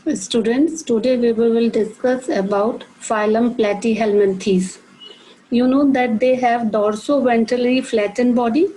Students, today we will discuss about phylum Platyhelminthes. You know that they have dorso-ventrally flattened body.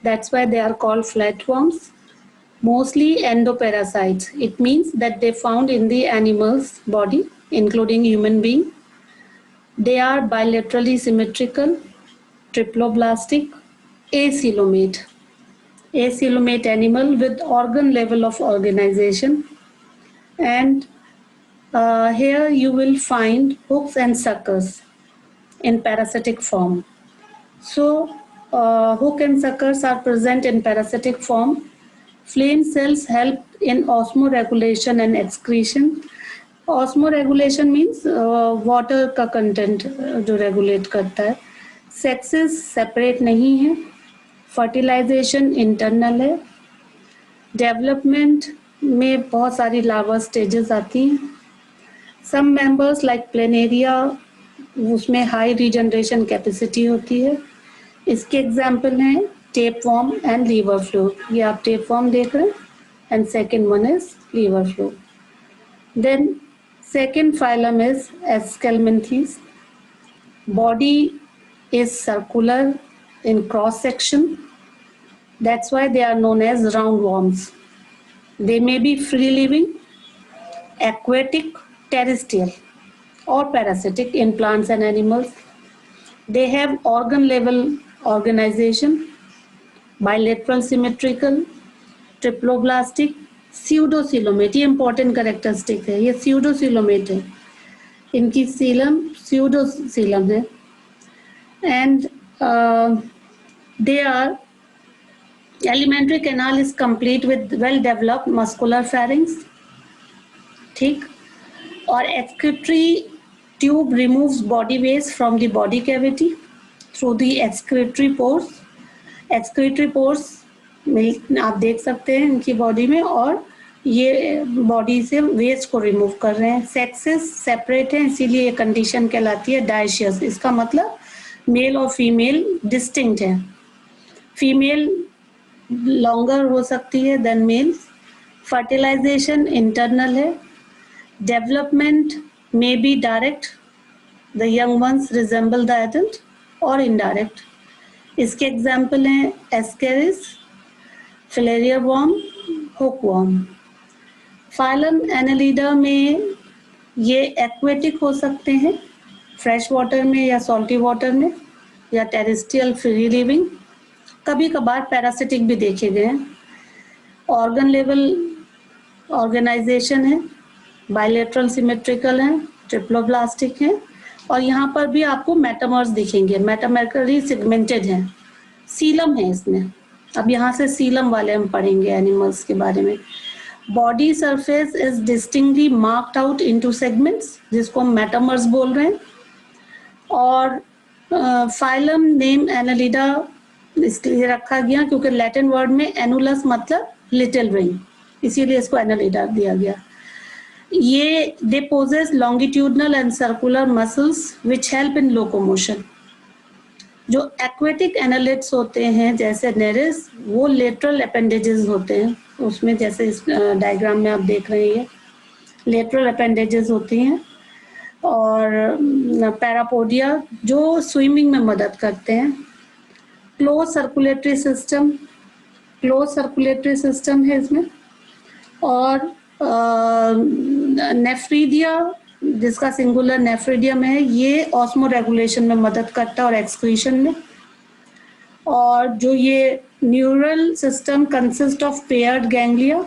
That's why they are called flatworms. Mostly endoparasites. It means that they found in the animal's body, including human being. They are bilaterally symmetrical, triploblastic, acoelomate. Acoelomate animal with organ level of organization, and here you will find hooks and suckers in parasitic form. So hook and suckers are present in parasitic form. Flame cells help in osmoregulation and excretion. Osmoregulation means water का content जो regulate करता है. Sexes separate नहीं है. Fertilisation internal है. Development में बहुत सारी लार्वा स्टेजेस आती हैं. सम मेंबर्स लाइक प्लेनेरिया, उसमें हाई रीजनरेशन कैपेसिटी होती है. इसके एग्जाम्पल हैं टेपवर्म एंड लीवर फ्लू. ये आप टेपवर्म देख रहे हैं and second one is liver fluke. Then second phylum is Aschelminthes. Body is circular in cross section. That's why they are known as roundworms. They may be free living, aquatic, terrestrial, or parasitic in plants and animals. They have organ level organization, bilateral symmetrical, triploblastic, pseudocoelomate. ये important characteristic है. ये pseudocoelomate है. इनकी coelom pseudocoelom है. And they are alimentary canal is complete with well developed muscular pharynx. ठीक. और excretory tube removes body waste from the body cavity through the excretory pores. Excretory pores आप देख सकते हैं इनकी बॉडी में, और ये बॉडी से वेस्ट को रिमूव कर रहे हैं. सेक्सेस सेपरेट हैं, इसीलिए ये कंडीशन कहलाती है डायशियस. इसका मतलब मेल और फीमेल डिस्टिंक्ट है. फीमेल लॉन्गर हो सकती है देन मेल. फर्टिलाइजेशन इंटरनल है. Development may be direct, the young ones resemble the adult, और इनडायरेक्ट. इसके एग्जाम्पल हैं Ascaris, filaria worm, hookworm. Phylum Annelida में ये एक्वेटिक हो सकते हैं, फ्रेश वाटर में या सॉल्टी वाटर में, या टेरेस्ट्रियल फ्री लिविंग. कभी कभार पैरासिटिक भी देखे गए हैं. ऑर्गन लेवल ऑर्गेनाइजेशन है, बायलेटरल सिमेट्रिकल हैं, ट्रिप्लोब्लास्टिक हैं, और यहाँ पर भी आपको मेटामर्स दिखेंगे. मेटामेरिकली सेगमेंटेड हैं. सीलम है इसमें. अब यहाँ से सीलम वाले हम पढ़ेंगे एनिमल्स के बारे में. Body surface is distinctly marked out into segments, जिसको हम मेटामर्स बोल रहे हैं. और फाइलम नेम एनालिडा इसलिए रखा गया क्योंकि लैटिन वर्ड में एनुलस मतलब लिटिल रिंग, इसीलिए इसको एनालिडा दिया गया. ये they possess longitudinal and circular muscles which help in locomotion. जो एक्वेटिक एनालिड्स होते हैं जैसे नेरिस, वो लेटरल अपेंडेजेस होते हैं. उसमें जैसे इस डायग्राम में आप देख रहे हैं, लेटरल अपेंडेजेस होती हैं. और पैरापोडिया जो स्विमिंग में मदद करते हैं. क्लोज सर्कुलेटरी सिस्टम है इसमें. और नेफ्रीडिया, जिसका सिंगुलर नेफ्रीडियम है, ये ऑस्मो रेगुलेशन में मदद करता है और एक्सक्रीशन में. और जो ये neural system consist of paired ganglia,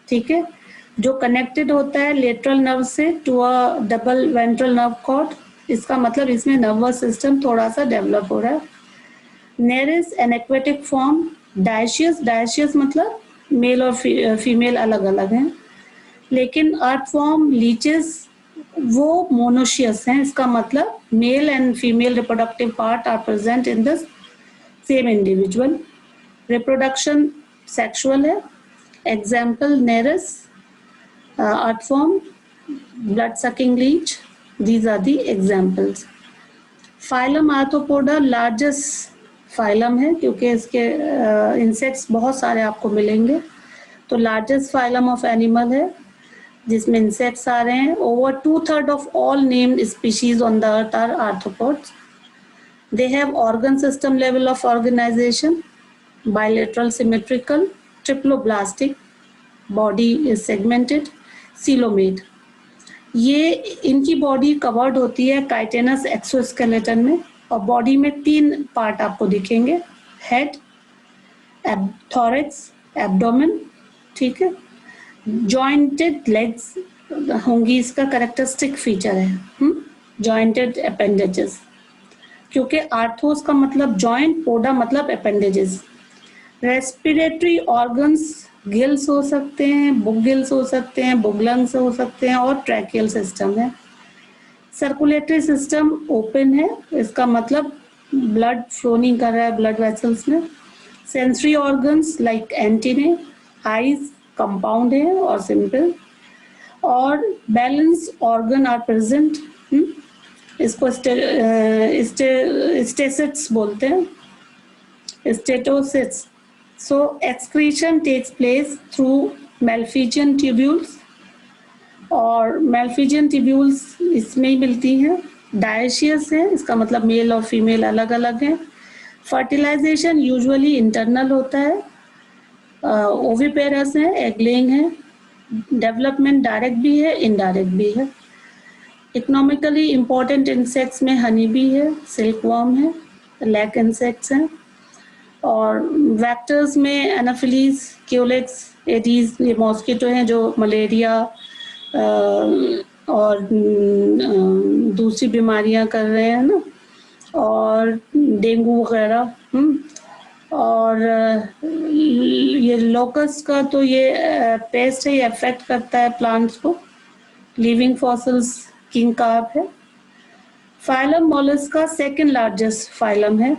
ठीक है, जो कनेक्टेड होता है लेटरल नर्व से to a double ventral nerve cord. इसका मतलब इसमें नर्वस सिस्टम थोड़ा सा डेवलप हो रहा है. Nereis an aquatic form. Dioecious मतलब मेल और फीमेल अलग अलग हैं. लेकिन अर्थवॉर्म, लीचेस, वो मोनोशियस हैं. इसका मतलब male and female reproductive part are present in the same individual. Reproduction sexual है. Example Nereis, earthworm, blood sucking leech. These are the examples. Phylum Arthropoda largest phylum है क्योंकि इसके इंसेक्ट्स बहुत सारे आपको मिलेंगे. तो लार्जेस्ट फाइलम ऑफ एनिमल है. जिसमें इंसेक्ट्स आ रहे हैं. Over 2/3 of all named species on the earth are arthropods. They have organ system level of organization, bilateral symmetrical, triploblastic, body is segmented, coelomate. ये इनकी बॉडी कवर्ड होती है काइटेनस exoskeleton में, और बॉडी में 3 पार्ट आपको दिखेंगे, हेड, थॉरेक्स, एब्डोमेन. ठीक है. जॉइंटेड लेग्स होंगी, इसका कैरेक्टरिस्टिक फीचर है. जॉइंटेड अपेंडेजेस, क्योंकि आर्थोस का मतलब जॉइंट, पोडा मतलब अपेंडेजेस. रेस्पिरेटरी ऑर्गन्स गिल्स हो सकते हैं, बुक गिल्स हो सकते हैं, बुक लंग्स हो सकते हैं, और ट्रैकियल सिस्टम है. सर्कुलेटरी सिस्टम ओपन है, इसका मतलब ब्लड फ्लो नहीं कर रहा है ब्लड वेसल्स में. Sensory organs like antennae, eyes compound है और सिंपल. और बैलेंस ऑर्गन आर प्रेजेंट, इसको स्टेसिट्स बोलते हैं, स्टेटोसिट्स. So excretion takes place through Malpighian tubules, और Malpighian tubules इसमें ही मिलती हैं. Dioecious है, इसका मतलब मेल और फीमेल अलग अलग हैं. फर्टिलाइजेशन यूजुअली इंटरनल होता है. ओविपेरस है, एग लेइंग है. डेवलपमेंट डायरेक्ट भी है, इनडायरेक्ट भी है. इकोनॉमिकली इम्पोर्टेंट इंसेक्ट्स में हनी बी है, सिल्कवर्म है, लैक इंसेक्ट्स हैं. और वेक्टर्स में एनाफिलीज, क्यूलेक्स, एडीज, ये मॉस्किटो हैं जो मलेरिया और दूसरी बीमारियां कर रहे हैं ना, और डेंगू वगैरह. और ये लोकस का तो ये पेस्ट है, ये अफेक्ट करता है प्लांट्स को. लिविंग फॉसिल्स किंग कार्प है. फाइलम मोलस्क का सेकेंड लार्जेस्ट फाइलम है.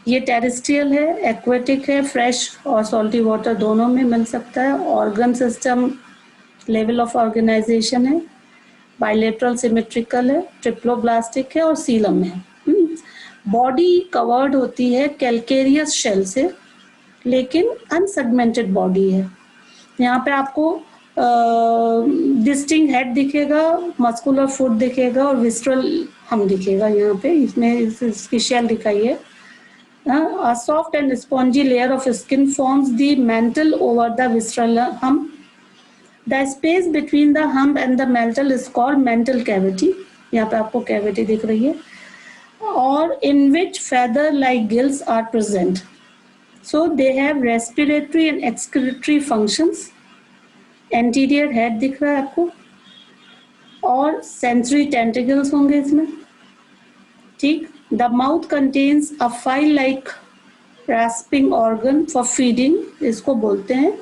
ये टेरेस्ट्रियल है, एक्वेटिक है, फ्रेश और सॉल्टी वाटर दोनों में मिल सकता है. Organ system level of organisation है, बाइलेटरल सिमेट्रिकल है, ट्रिप्लोब्लास्टिक है और सीलम है. बॉडी कवर्ड होती है कैल्केरियस शेल से, लेकिन अनसेगमेंटेड बॉडी है. यहाँ पे आपको डिस्टिंक्ट हेड दिखेगा, मस्कुलर फुट दिखेगा और विस्ट्रल हम दिखेगा. यहाँ पे इसमें इसकी शेल दिखाई है. A soft and spongy layer of skin forms the mantle over the visceral hump. The space between the hump and the mantle is called mantle cavity. यहाँ पे आपको cavity दिख रही है, और in which feather-like gills are present. So they have respiratory and excretory functions. Anterior head दिख रहा है आपको, और sensory tentacles होंगे इसमें. ठीक. The mouth contains a file-like rasping organ for feeding. इसको बोलते हैं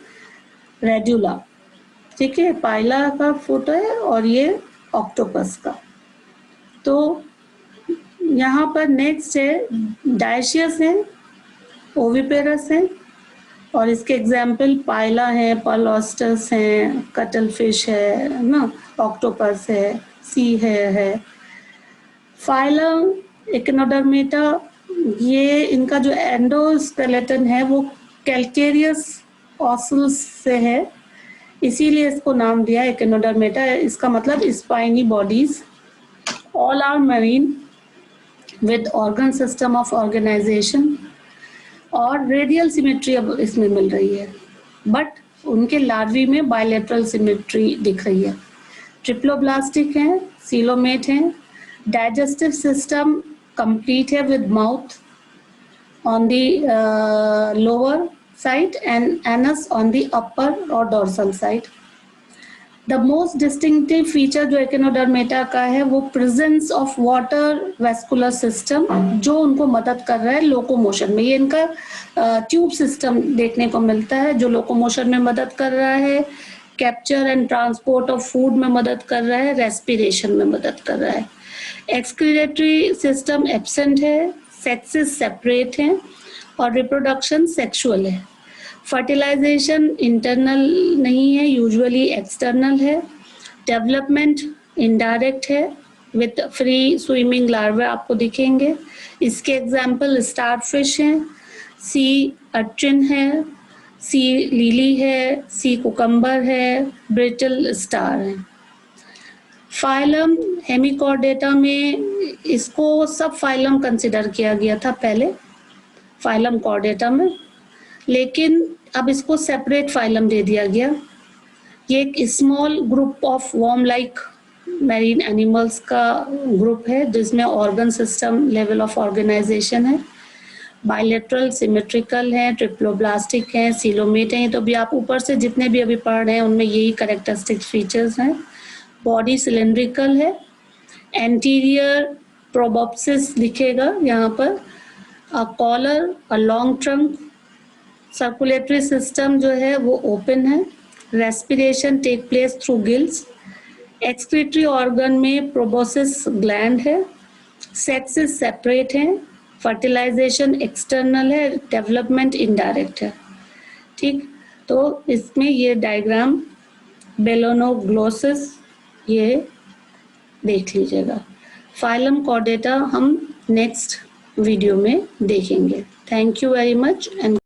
रेड्यूला. ठीक है, पाइला का फोटो है और ये ऑक्टोपस का. तो यहाँ पर नेक्स्ट है डायशियस है, ओविपेरस है, और इसके एग्जाम्पल पाइला है, पर्लोस्टस है, कटल फिश है ना, ऑक्टोपस है, सी है. फाइलम इक्नोडर्मेटा, ये इनका जो एंडोस्केलेटन है वो कैल्केरियस ऑसल्स से है, इसीलिए इसको नाम दिया इक्नोडर्मेटा. इसका मतलब spiny bodies. All are marine with organ system of organisation, और रेडियल सिमेट्री अब इसमें मिल रही है, बट उनके लार्वी में बायलेटरल सिमेट्री दिख रही है. ट्रिप्लोब्लास्टिक हैं, सीलोमेट हैं. डाइजेस्टिव सिस्टम complete है with mouth on the lower side and anus on the upper or dorsal side. The most distinctive feature जो एकिनोडर्मेटा का है वो presence of water vascular system, जो उनको मदद कर रहा है लोकोमोशन में. ये इनका ट्यूब सिस्टम देखने को मिलता है जो लोकोमोशन में मदद कर रहा है, capture and transport of food में मदद कर रहा है, रेस्पिरेशन में मदद कर रहा है. एक्सक्रीटरी सिस्टम एब्सेंट है, सेक्सेस सेपरेट हैं, और रिप्रोडक्शन सेक्सुअल है. फर्टिलाइजेशन इंटरनल नहीं है, यूजुअली एक्सटर्नल है. डेवलपमेंट इनडायरेक्ट है विथ फ्री स्विमिंग लार्वा आपको दिखेंगे. इसके एग्जाम्पल स्टारफिश हैं, सी अर्चिन है, सी लीली है, सी कुकम्बर है, ब्रिटल स्टार है। फाइलम हेमिकॉर्डेटा में इसको सब फाइलम कंसिडर किया गया था पहले फाइलम कॉर्डेटा में, लेकिन अब इसको सेपरेट फाइलम दे दिया गया। ये एक small group of worm like marine animals का ग्रुप है जिसमें organ system level of organisation है, बायलेटरल सिमेट्रिकल है, ट्रिप्लोब्लास्टिक है, सीलोमेट है। तो भी आप ऊपर से जितने भी अभी पढ़ रहे हैं उनमें यही कैरेक्टरिस्टिक फीचर्स हैं। बॉडी सिलेंड्रिकल है, एंटीरियर प्रोबॉप्सिस दिखेगा यहाँ पर, a collar, a long trunk, circulatory system जो है वो ओपन है, respiration take place through gills, excretory organ में प्रोबोसिस ग्लैंड है, सेक्सेस सेपरेट है, फर्टिलाइजेशन एक्सटर्नल है, डेवलपमेंट इनडायरेक्ट है। ठीक, तो इसमें ये डायग्राम बेलोनोग्लोसिस ये देख लीजिएगा। फाइलम कॉर्डेटा हम नेक्स्ट वीडियो में देखेंगे। Thank you very much and